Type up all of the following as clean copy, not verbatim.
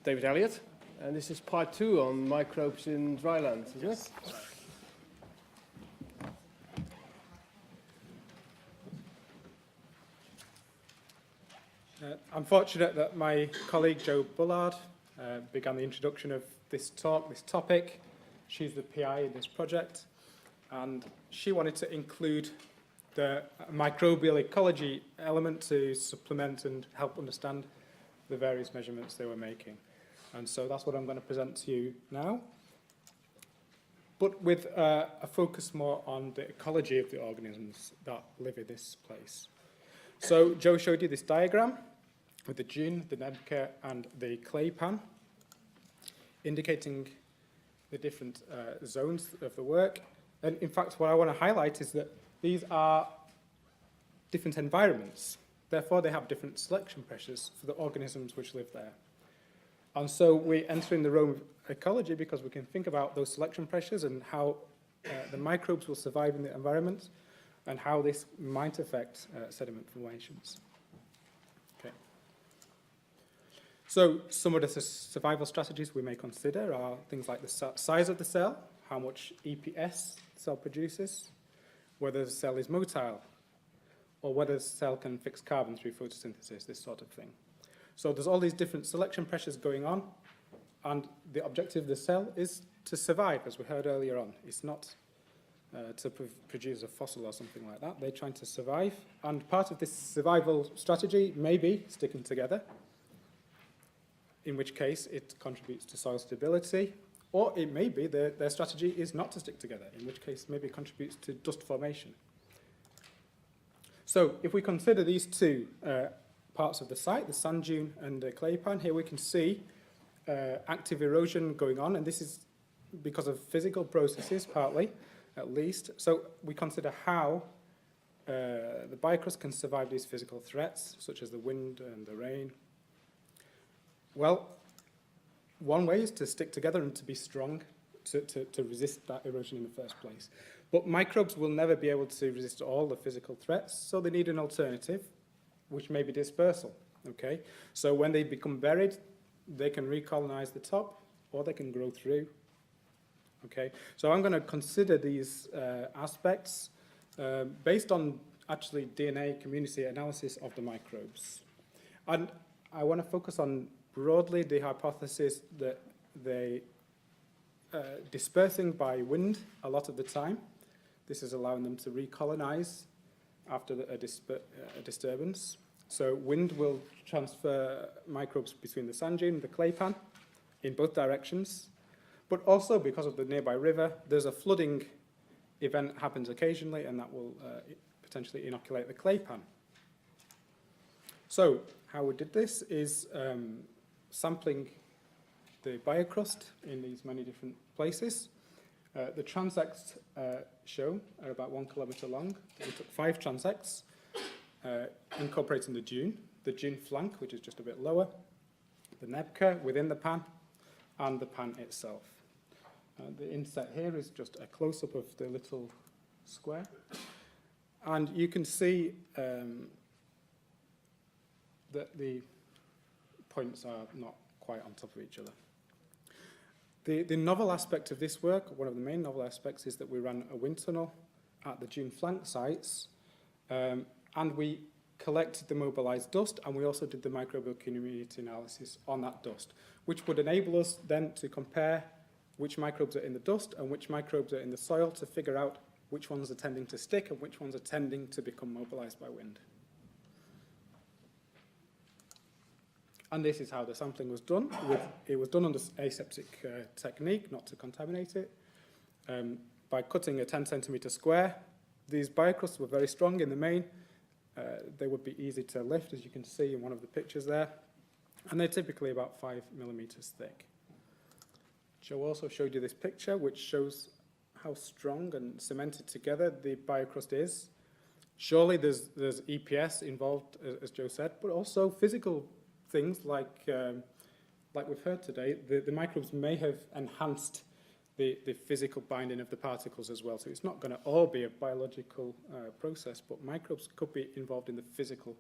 David Elliott, and this is part 2 on microbes in dryland, isn't it? I'm fortunate that my colleague Jo Bullard began the introduction of this topic. She's the PI in this project, and she wanted to include the microbial ecology element to supplement and help understand the various measurements they were making. And so that's what I'm going to present to you now, but with a focus more on the ecology of the organisms that live in this place. So Jo showed you this diagram with the dune, the nebka, and the clay pan, indicating the different zones of the work. And in fact, what I want to highlight is that these are different environments. Therefore, they have different selection pressures for the organisms which live there. And so we enter in the realm of ecology because we can think about those selection pressures and how the microbes will survive in the environment and how this might affect sediment formations. Okay. So some of the survival strategies we may consider are things like the size of the cell, how much EPS the cell produces, whether the cell is motile, or whether the cell can fix carbon through photosynthesis, this sort of thing. So there's all these different selection pressures going on, and the objective of the cell is to survive, as we heard earlier on. It's not to produce a fossil or something like that. They're trying to survive, and part of this survival strategy may be sticking together, in which case it contributes to soil stability, or it may be their strategy is not to stick together, in which case maybe it contributes to dust formation. So if we consider these two parts of the site, the sand dune and the clay pan, here we can see active erosion going on, and this is because of physical processes, partly, at least. So we consider how the biocrust can survive these physical threats, such as the wind and the rain. Well, one way is to stick together and to be strong to resist that erosion in the first place. But microbes will never be able to resist all the physical threats, so they need an alternative, which may be dispersal. Okay? So when they become buried, they can recolonize the top, or they can grow through. Okay? So I'm going to consider these aspects based on actually DNA community analysis of the microbes. And I want to focus on broadly the hypothesis that they dispersing by wind a lot of the time. This is allowing them to recolonize after a disturbance. So wind will transfer microbes between the sand dune and the clay pan in both directions. But also because of the nearby river, there's a flooding event happens occasionally, and that will potentially inoculate the clay pan. So how we did this is sampling the biocrust in these many different places. The transects shown are about 1 kilometre long. We took 5 transects, incorporating the dune flank, which is just a bit lower, the nebka within the pan, and the pan itself. The inset here is just a close-up of the little square. And you can see that the points are not quite on top of each other. The novel aspect of this work, one of the main novel aspects, is that we ran a wind tunnel at the dune flank sites, and we collected the mobilized dust, and we also did the microbial community analysis on that dust, which would enable us then to compare which microbes are in the dust and which microbes are in the soil to figure out which ones are tending to stick and which ones are tending to become mobilized by wind. And this is how the sampling was done. It was done under aseptic technique, not to contaminate it. By cutting a 10 centimetre square, these biocrusts were very strong in the main. They would be easy to lift, as you can see in one of the pictures there. And they're typically about 5 millimetres thick. Jo also showed you this picture, which shows how strong and cemented together the biocrust is. Surely there's EPS involved, as Jo said, but also physical things like we've heard today. The microbes may have enhanced the physical binding of the particles as well. So it's not going to all be a biological process, but microbes could be involved in the physical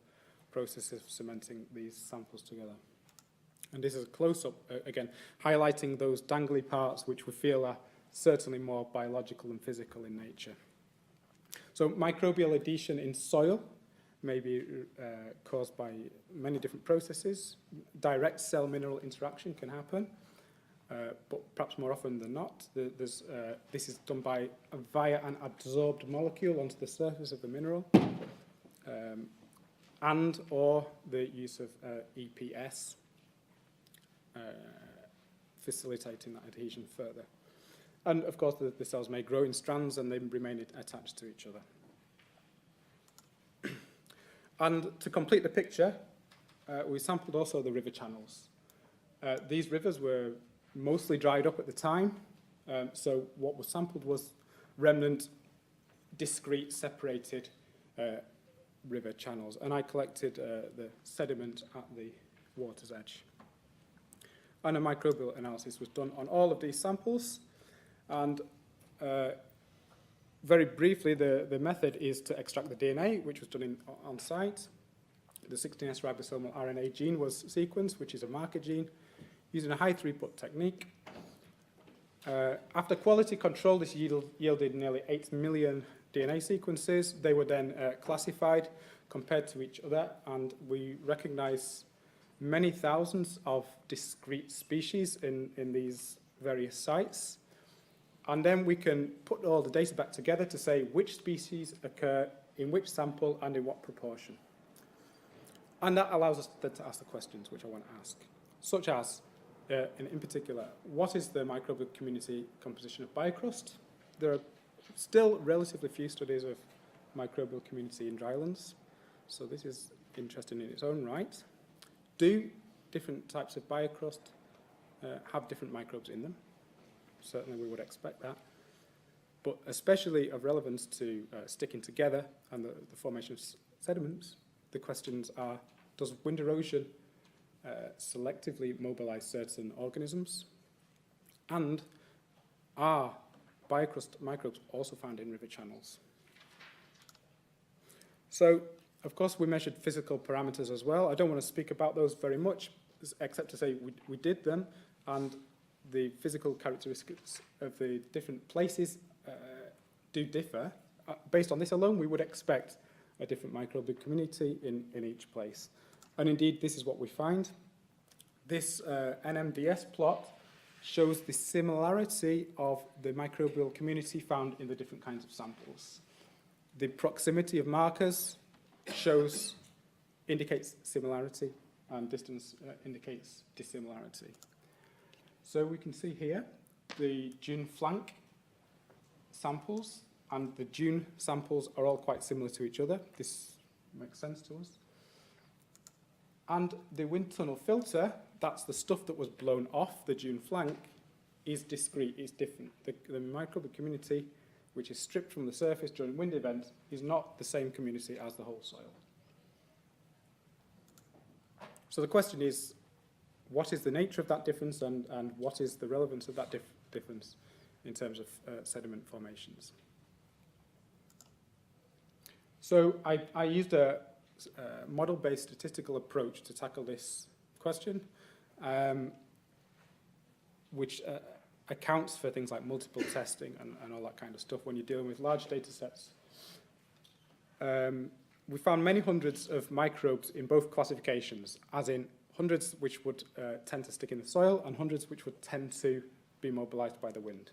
process of cementing these samples together. And this is a close-up, again, highlighting those dangly parts which we feel are certainly more biological and physical in nature. So microbial adhesion in soil may be caused by many different processes. Direct cell-mineral interaction can happen, but perhaps more often than not, this is done via an absorbed molecule onto the surface of the mineral, and or the use of EPS, facilitating that adhesion further. And of course, the cells may grow in strands and they remain attached to each other. And to complete the picture, we sampled also the river channels. These rivers were mostly dried up at the time, so what was sampled was remnant, discrete, separated river channels. And I collected the sediment at the water's edge. And a microbial analysis was done on all of these samples. And very briefly, the method is to extract the DNA, which was done on site. The 16S ribosomal RNA gene was sequenced, which is a marker gene, using a high throughput technique. After quality control, this yielded nearly 8 million DNA sequences. They were then classified, compared to each other, and we recognize many thousands of discrete species in these various sites. And then we can put all the data back together to say which species occur in which sample and in what proportion. And that allows us then to ask the questions which I want to ask, such as, in particular, what is the microbial community composition of biocrust? There are still relatively few studies of microbial community in drylands, so this is interesting in its own right. Do different types of biocrust have different microbes in them? Certainly we would expect that. But especially of relevance to sticking together and the formation of sediments, the questions are, does wind erosion selectively mobilize certain organisms? And are biocrust microbes also found in river channels? So, of course, we measured physical parameters as well. I don't want to speak about those very much, except to say we did them, and the physical characteristics of the different places do differ. Based on this alone, we would expect a different microbial community in each place. And indeed, this is what we find. This NMDS plot shows the similarity of the microbial community found in the different kinds of samples. The proximity of markers indicates similarity, and distance indicates dissimilarity. So we can see here the dune flank samples and the dune samples are all quite similar to each other. This makes sense to us. And the wind tunnel filter, that's the stuff that was blown off the dune flank, is discrete, it's different. The microbial community, which is stripped from the surface during wind events, is not the same community as the whole soil. So the question is, what is the nature of that difference and what is the relevance of that difference in terms of sediment formations? So I used a model-based statistical approach to tackle this question, which accounts for things like multiple testing and all that kind of stuff when you're dealing with large data sets. We found many hundreds of microbes in both classifications, as in hundreds which would tend to stick in the soil and hundreds which would tend to be mobilized by the wind.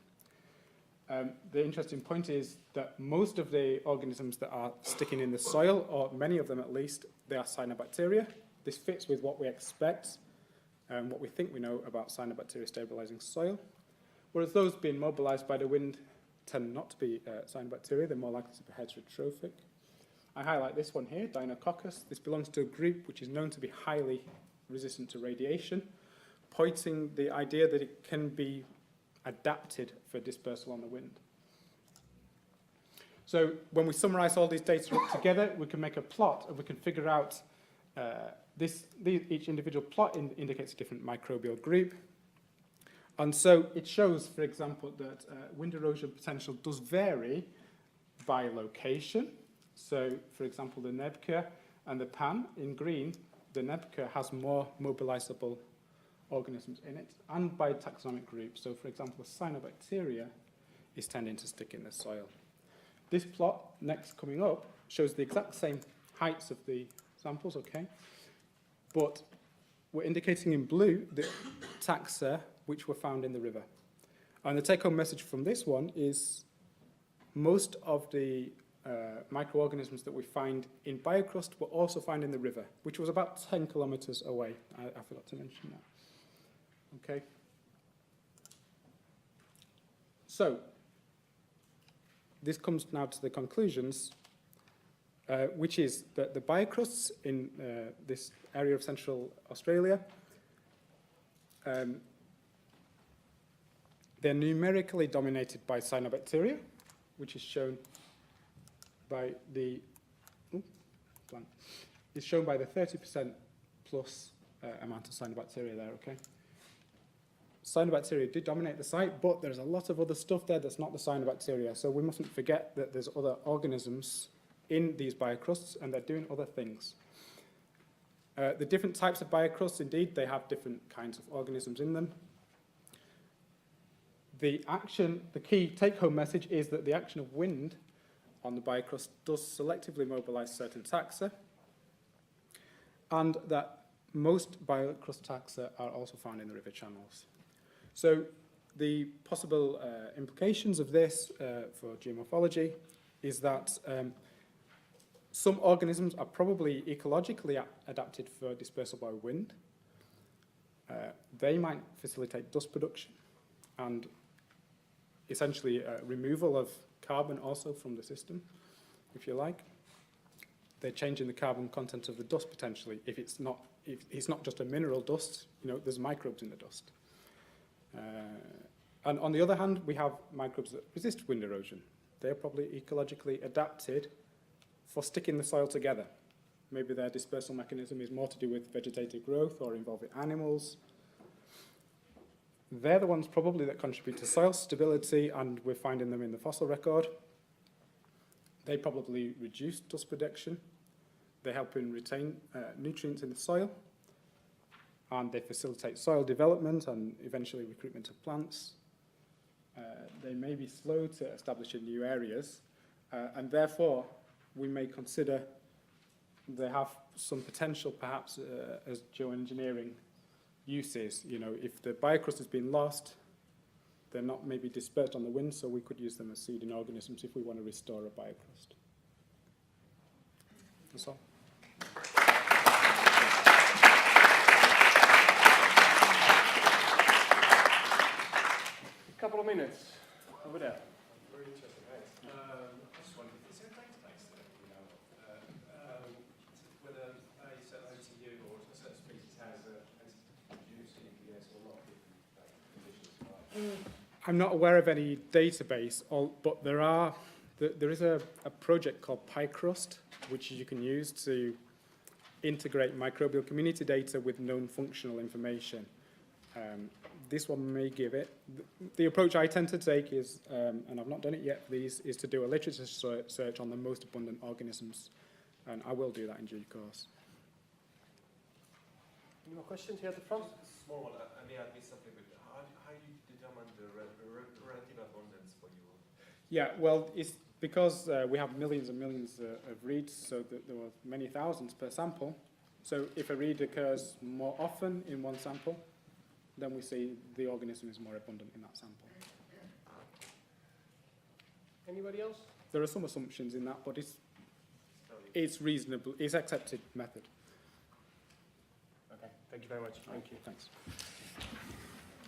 The interesting point is that most of the organisms that are sticking in the soil, or many of them at least, they are cyanobacteria. This fits with what we expect and what we think we know about cyanobacteria stabilizing soil. Whereas those being mobilized by the wind tend not to be cyanobacteria, they're more likely to be heterotrophic. I highlight this one here, Deinococcus. This belongs to a group which is known to be highly resistant to radiation, pointing the idea that it can be adapted for dispersal on the wind. So when we summarize all these data up together, we can make a plot and we can figure out each individual plot indicates a different microbial group. And so it shows, for example, that wind erosion potential does vary by location. So, for example, the Nebkir and the Pan in green, the Nebkir has more mobilizable organisms in it, and by taxonomic groups. So, for example, cyanobacteria is tending to stick in the soil. This plot, next coming up, shows the exact same heights of the samples, okay? But we're indicating in blue the taxa which were found in the river. And the take-home message from this one is most of the microorganisms that we find in biocrust were also found in the river, which was about 10 kilometers away. I forgot to mention that. Okay. So, this comes now to the conclusions, which is that the biocrusts in this area of Central Australia, they're numerically dominated by cyanobacteria, which is shown by the it's shown by the 30% plus amount of cyanobacteria there, okay? Cyanobacteria do dominate the site, but there's a lot of other stuff there that's not the cyanobacteria, so we mustn't forget that there's other organisms in these biocrusts, and they're doing other things. The different types of biocrusts, indeed, they have different kinds of organisms in them. The key take-home message is that the action of wind on the biocrust does selectively mobilize certain taxa, and that most biocrust taxa are also found in the river channels. So the possible implications of this for geomorphology is that some organisms are probably ecologically adapted for dispersal by wind. They might facilitate dust production and essentially removal of carbon also from the system, if you like. They're changing the carbon content of the dust potentially. If it's not just a mineral dust, you know, there's microbes in the dust. And on the other hand, we have microbes that resist wind erosion. They're probably ecologically adapted for sticking the soil together. Maybe their dispersal mechanism is more to do with vegetative growth or involving animals. They're the ones probably that contribute to soil stability, and we're finding them in the fossil record. They probably reduce dust production. They help in retain nutrients in the soil, and they facilitate soil development and eventually recruitment of plants. They may be slow to establish in new areas, and therefore we may consider they have some potential perhaps as geoengineering uses. You know, if the biocrust has been lost, they're not maybe dispersed on the wind, so we could use them as seeding organisms if we want to restore a biocrust. That's all. A couple of minutes over there. Very interesting. I just wondered, is there a database that you know whether a certain OTU or a certain species has produced EPS or not, different conditions? I'm not aware of any database, but there is a project called PyCrust, which you can use to integrate microbial community data with known functional information. This one may give it. The approach I tend to take is, and I've not done it yet for these, is to do a literature search on the most abundant organisms, and I will do that in due course. Any more questions here at the front? Small one. I may have missed something, but how do you determine the relative abundance for you? Yeah, well, it's because we have millions and millions of reads, so that there were many thousands per sample. So if a read occurs more often in one sample, then we see the organism is more abundant in that sample. Anybody else? There are some assumptions in that, but it's reasonable, it's accepted method. Okay, thank you very much. Thank you. Thanks.